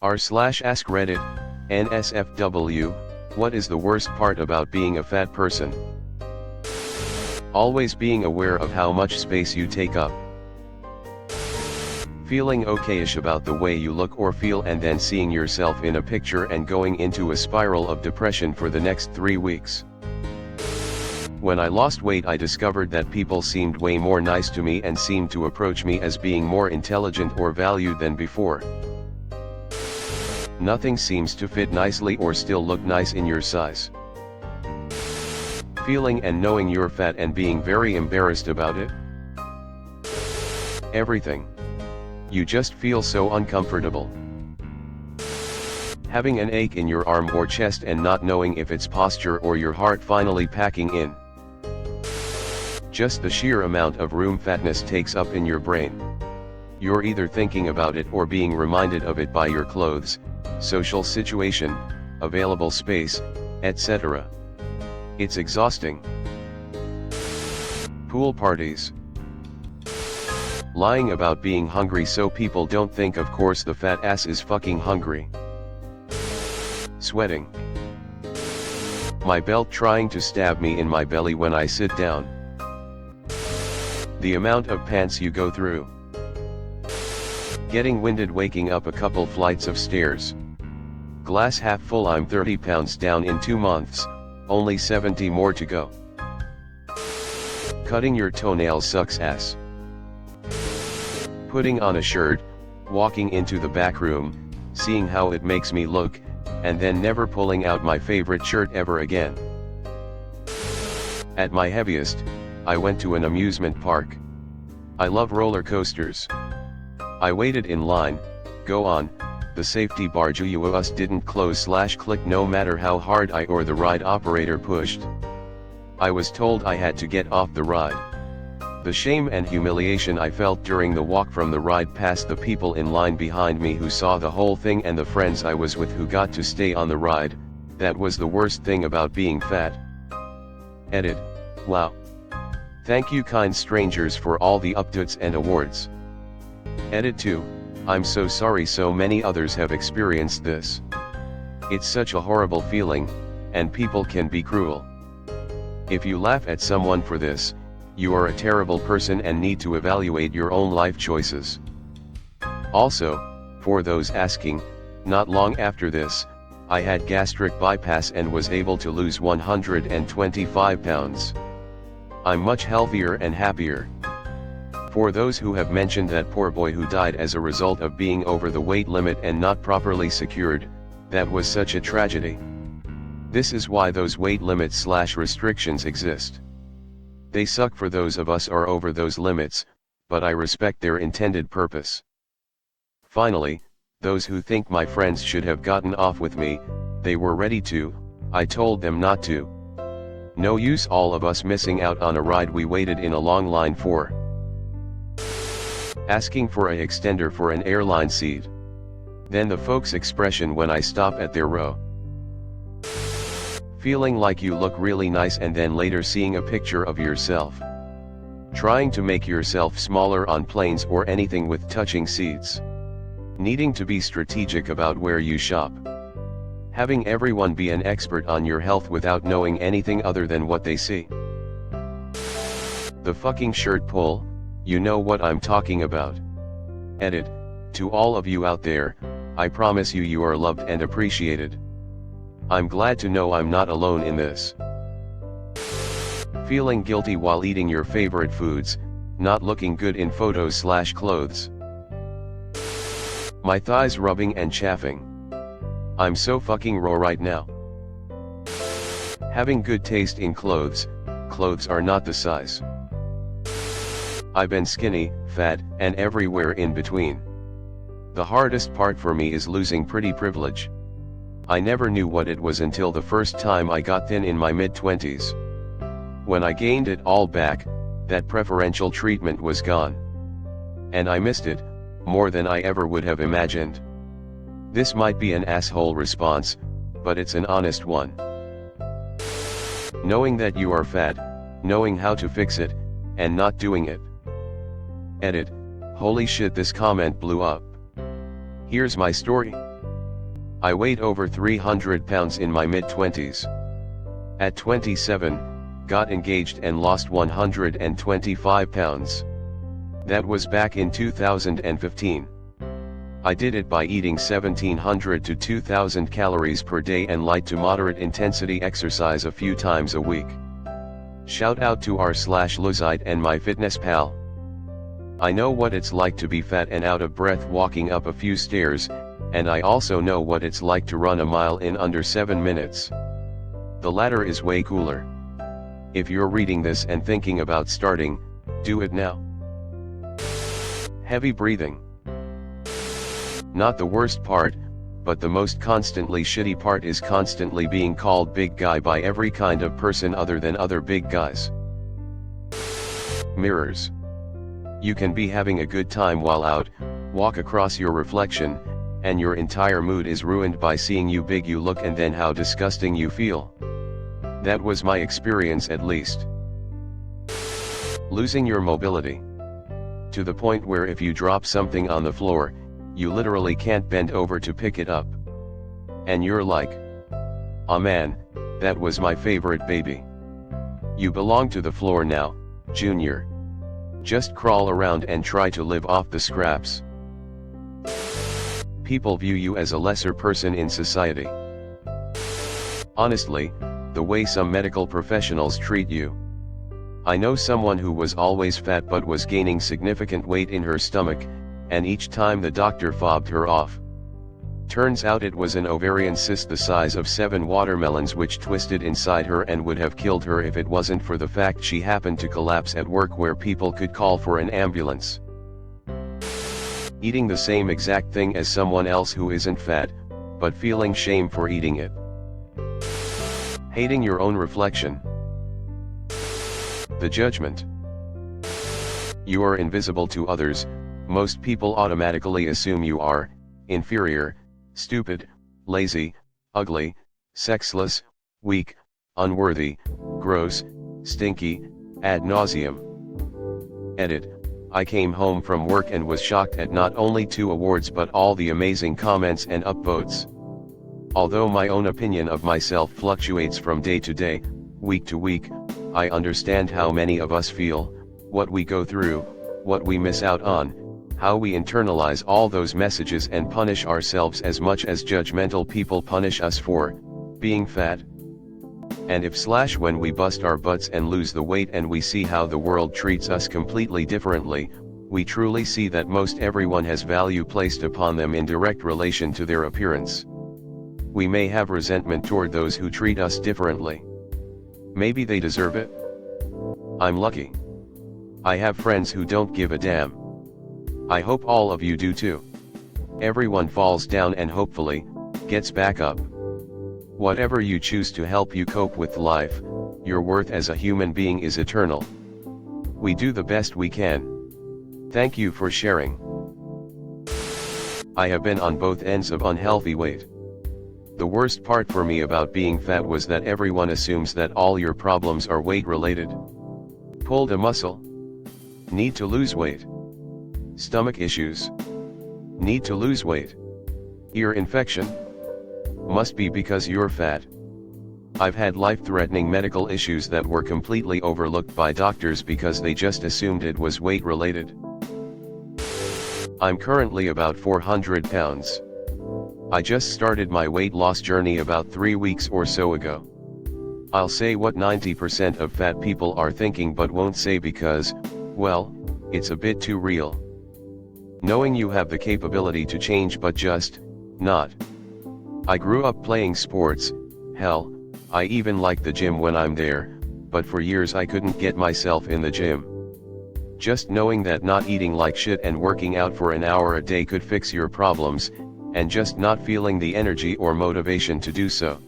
r/AskReddit, nsfw, what is the worst part about being a fat person? Always being aware of how much space you take up. Feeling okayish about the way you look or feel and then seeing yourself in a picture and going into a spiral of depression for the next 3 weeks. When I lost weight, I discovered that people seemed way more nice to me and seemed to approach me as being more intelligent or valued than before. Nothing seems to fit nicely or still look nice in your size. Feeling and knowing you're fat and being very embarrassed about it. Everything. You just feel so uncomfortable. Having an ache in your arm or chest and not knowing if it's posture or your heart finally packing in. Just the sheer amount of room fatness takes up in your brain. You're either thinking about it or being reminded of it by your clothes, social situation, available space, etc. It's exhausting. Pool parties. Lying about being hungry so people don't think of course the fat ass is fucking hungry. Sweating. My belt trying to stab me in my belly when I sit down. The amount of pants you go through. Getting winded waking up a couple flights of stairs. Glass half full, I'm 30 pounds down in 2 months, only 70 more to go. Cutting your toenails sucks ass. Putting on a shirt, walking into the back room, seeing how it makes me look, and then never pulling out my favorite shirt ever again. At my heaviest, I went to an amusement park. I love roller coasters. I waited in line, go on, the safety bar just didn't close/click no matter how hard I or the ride operator pushed. I was told I had to get off the ride. The shame and humiliation I felt during the walk from the ride past the people in line behind me who saw the whole thing and the friends I was with who got to stay on the ride, that was the worst thing about being fat. Edit. Wow. Thank you kind strangers for all the updates and awards. Edit 2. I'm so sorry so many others have experienced this. It's such a horrible feeling, and people can be cruel. If you laugh at someone for this, you are a terrible person and need to evaluate your own life choices. Also, for those asking, not long after this, I had gastric bypass and was able to lose 125 pounds. I'm much healthier and happier. For those who have mentioned that poor boy who died as a result of being over the weight limit and not properly secured, that was such a tragedy. This is why those weight limits/restrictions exist. They suck for those of us are over those limits, but I respect their intended purpose. Finally, those who think my friends should have gotten off with me, they were ready to, I told them not to. No use all of us missing out on a ride we waited in a long line for. Asking for a extender for an airline seat. Then the folks' expression when I stop at their row. Feeling like you look really nice and then later seeing a picture of yourself. Trying to make yourself smaller on planes or anything with touching seats. Needing to be strategic about where you shop. Having everyone be an expert on your health without knowing anything other than what they see. The fucking shirt pull, you know what I'm talking about. Edit. To all of you out there, I promise you you are loved and appreciated. I'm glad to know I'm not alone in this. Feeling guilty while eating your favorite foods, not looking good in photos/clothes. My thighs rubbing and chafing. I'm so fucking raw right now. Having good taste in clothes, clothes are not the size. I've been skinny, fat, and everywhere in between. The hardest part for me is losing pretty privilege. I never knew what it was until the first time I got thin in my mid-20s. When I gained it all back, that preferential treatment was gone. And I missed it, more than I ever would have imagined. This might be an asshole response, but it's an honest one. Knowing that you are fat, knowing how to fix it, and not doing it. Edit. Holy shit, this comment blew up. Here's my story. I weighed over 300 pounds in my mid-20s. At 27, got engaged and lost 125 pounds. That was back in 2015. I did it by eating 1700 to 2000 calories per day and light to moderate intensity exercise a few times a week. Shout out to r/Luzite and MyFitnessPal. I know what it's like to be fat and out of breath walking up a few stairs, and I also know what it's like to run a mile in under 7 minutes. The latter is way cooler. If you're reading this and thinking about starting, do it now. Heavy breathing. Not the worst part, but the most constantly shitty part is constantly being called big guy by every kind of person other than other big guys. Mirrors. You can be having a good time while out, walk across your reflection, and your entire mood is ruined by seeing you big you look and then how disgusting you feel. That was my experience at least. Losing your mobility. To the point where if you drop something on the floor, you literally can't bend over to pick it up. And you're like, "Aw man, that was my favorite baby." You belong to the floor now, Junior. Just crawl around and try to live off the scraps. People view you as a lesser person in society. Honestly, the way some medical professionals treat you. I know someone who was always fat but was gaining significant weight in her stomach, and each time the doctor fobbed her off. Turns out it was an ovarian cyst the size of 7 watermelons which twisted inside her and would have killed her if it wasn't for the fact she happened to collapse at work where people could call for an ambulance. Eating the same exact thing as someone else who isn't fat, but feeling shame for eating it. Hating your own reflection. The judgment. You are invisible to others. Most people automatically assume you are inferior, stupid, lazy, ugly, sexless, weak, unworthy, gross, stinky, ad nauseum. Edit. I came home from work and was shocked at not only 2 awards but all the amazing comments and upvotes. Although my own opinion of myself fluctuates from day to day, week to week, I understand how many of us feel, what we go through, what we miss out on, how we internalize all those messages and punish ourselves as much as judgmental people punish us for being fat. And if/when we bust our butts and lose the weight and we see how the world treats us completely differently, we truly see that most everyone has value placed upon them in direct relation to their appearance. We may have resentment toward those who treat us differently. Maybe they deserve it. I'm lucky. I have friends who don't give a damn. I hope all of you do too. Everyone falls down and hopefully gets back up. Whatever you choose to help you cope with life, your worth as a human being is eternal. We do the best we can. Thank you for sharing. I have been on both ends of unhealthy weight. The worst part for me about being fat was that everyone assumes that all your problems are weight related. Pulled a muscle. Need to lose weight. Stomach issues. Need to lose weight. Ear infection. Must be because you're fat. I've had life-threatening medical issues that were completely overlooked by doctors because they just assumed it was weight related. I'm currently about 400 pounds. I just started my weight loss journey about 3 weeks or so ago. I'll say what 90% of fat people are thinking but won't say because, well, it's a bit too real. Knowing you have the capability to change but just not. I grew up playing sports, hell, I even like the gym when I'm there, but for years I couldn't get myself in the gym. Just knowing that not eating like shit and working out for an hour a day could fix your problems, and just not feeling the energy or motivation to do so.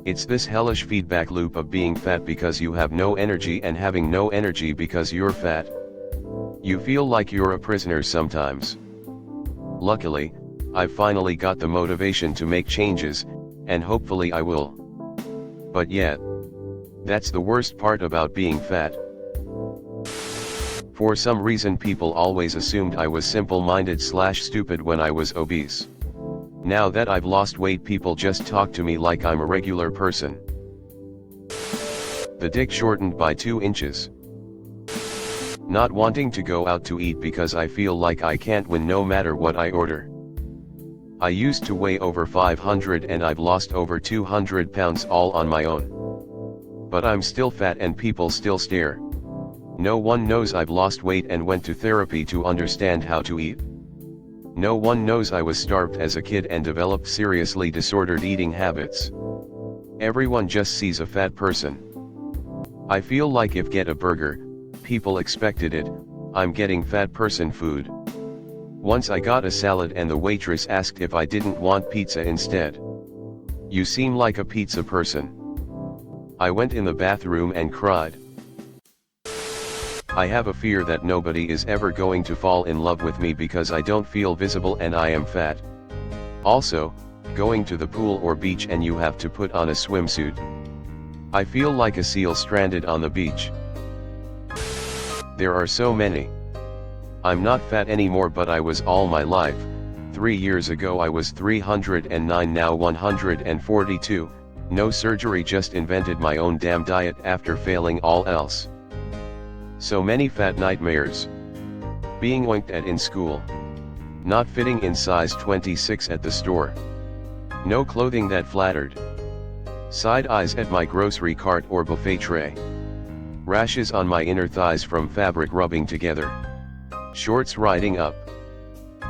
It's this hellish feedback loop of being fat because you have no energy and having no energy because you're fat. You feel like you're a prisoner sometimes. Luckily, I've finally got the motivation to make changes, and hopefully I will. But yet, that's the worst part about being fat. For some reason people always assumed I was simple-minded/stupid when I was obese. Now that I've lost weight, people just talk to me like I'm a regular person. The dick shortened by 2 inches. Not wanting to go out to eat because I feel like I can't win no matter what I order. I used to weigh over 500 and I've lost over 200 pounds all on my own. But I'm still fat and people still stare. No one knows I've lost weight and went to therapy to understand how to eat. No one knows I was starved as a kid and developed seriously disordered eating habits. Everyone just sees a fat person. I feel like if get a burger, people expected it, I'm getting fat person food. Once I got a salad and the waitress asked if I didn't want pizza instead. You seem like a pizza person. I went in the bathroom and cried. I have a fear that nobody is ever going to fall in love with me because I don't feel visible and I am fat. Also, going to the pool or beach and you have to put on a swimsuit. I feel like a seal stranded on the beach. There are so many. I'm not fat anymore, but I was all my life. 3 years ago I was 309, now 142, no surgery, just invented my own damn diet after failing all else. So many fat nightmares. Being winked at in school. Not fitting in size 26 at the store. No clothing that flattered. Side eyes at my grocery cart or buffet tray. Rashes on my inner thighs from fabric rubbing together. Shorts riding up.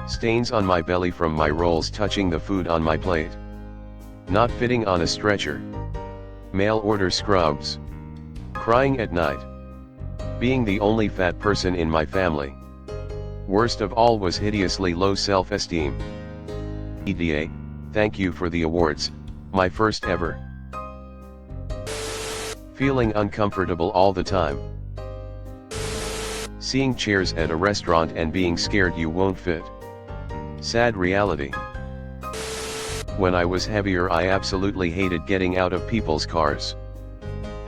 Stains on my belly from my rolls touching the food on my plate. Not fitting on a stretcher. Mail order scrubs. Crying at night. Being the only fat person in my family. Worst of all was hideously low self-esteem. EDA, thank you for the awards, my first ever. Feeling uncomfortable all the time. Seeing chairs at a restaurant and being scared you won't fit. Sad reality. When I was heavier I absolutely hated getting out of people's cars.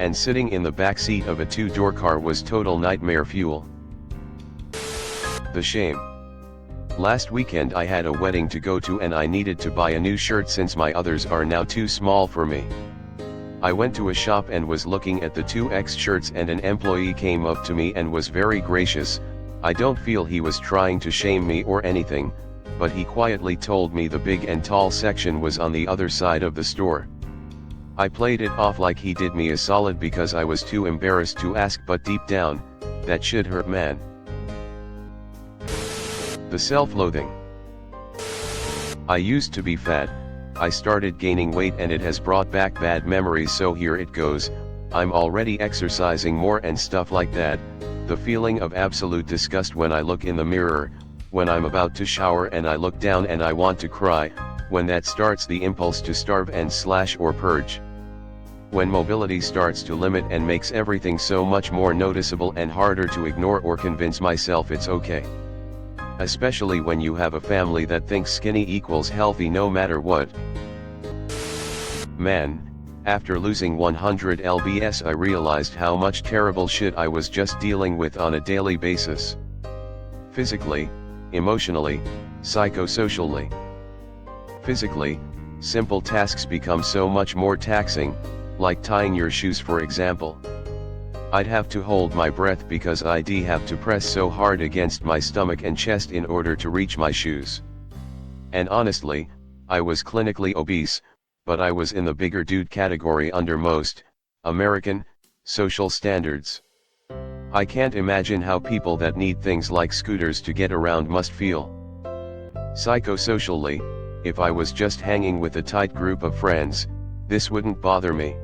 And sitting in the back seat of a 2-door car was total nightmare fuel. The shame. Last weekend I had a wedding to go to and I needed to buy a new shirt since my others are now too small for me. I went to a shop and was looking at the 2X shirts and an employee came up to me and was very gracious. I don't feel he was trying to shame me or anything, but he quietly told me the big and tall section was on the other side of the store. I played it off like he did me a solid because I was too embarrassed to ask, but deep down, that shit hurt, man. The self-loathing. I used to be fat. I started gaining weight and it has brought back bad memories, so here it goes. I'm already exercising more and stuff like that. The feeling of absolute disgust when I look in the mirror, when I'm about to shower and I look down and I want to cry, when that starts the impulse to starve and slash or purge. When mobility starts to limit and makes everything so much more noticeable and harder to ignore or convince myself it's okay. Especially when you have a family that thinks skinny equals healthy no matter what. Man, after losing 100 lbs I realized how much terrible shit I was just dealing with on a daily basis. Physically, emotionally, psychosocially. Physically, simple tasks become so much more taxing, like tying your shoes for example. I'd have to hold my breath because I'd have to press so hard against my stomach and chest in order to reach my shoes. And honestly, I was clinically obese, but I was in the bigger dude category under most American social standards. I can't imagine how people that need things like scooters to get around must feel. Psychosocially, if I was just hanging with a tight group of friends, this wouldn't bother me.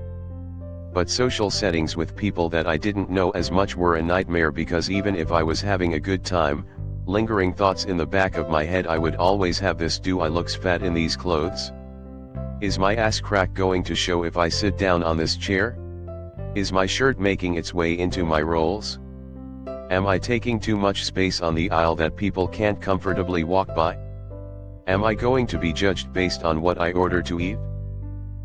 But social settings with people that I didn't know as much were a nightmare because even if I was having a good time, lingering thoughts in the back of my head I would always have this: do I look fat in these clothes? Is my ass crack going to show if I sit down on this chair? Is my shirt making its way into my rolls? Am I taking too much space on the aisle that people can't comfortably walk by? Am I going to be judged based on what I order to eat?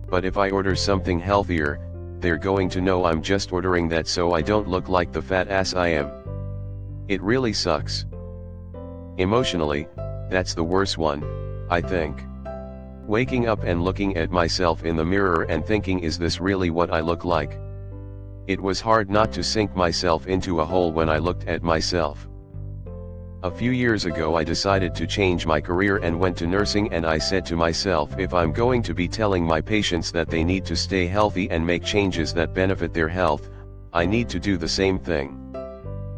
But if I order something healthier, they're going to know I'm just ordering that so I don't look like the fat ass I am. It really sucks. Emotionally, that's the worst one, I think. Waking up and looking at myself in the mirror and thinking, is this really what I look like? It was hard not to sink myself into a hole when I looked at myself. A few years ago I decided to change my career and went to nursing, and I said to myself, if I'm going to be telling my patients that they need to stay healthy and make changes that benefit their health, I need to do the same thing.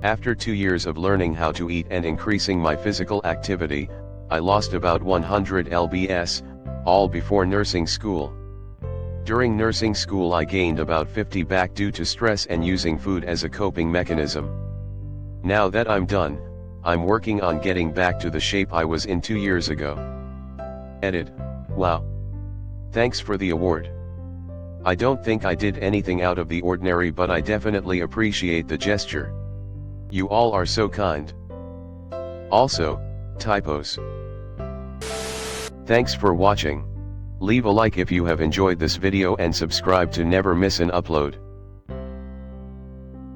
After 2 years of learning how to eat and increasing my physical activity, I lost about 100 lbs, all before nursing school. During nursing school I gained about 50 back due to stress and using food as a coping mechanism. Now that I'm done, I'm working on getting back to the shape I was in 2 years ago. Edit. Wow. Thanks for the award. I don't think I did anything out of the ordinary, but I definitely appreciate the gesture. You all are so kind. Also, typos. Thanks for watching. Leave a like if you have enjoyed this video and subscribe to never miss an upload.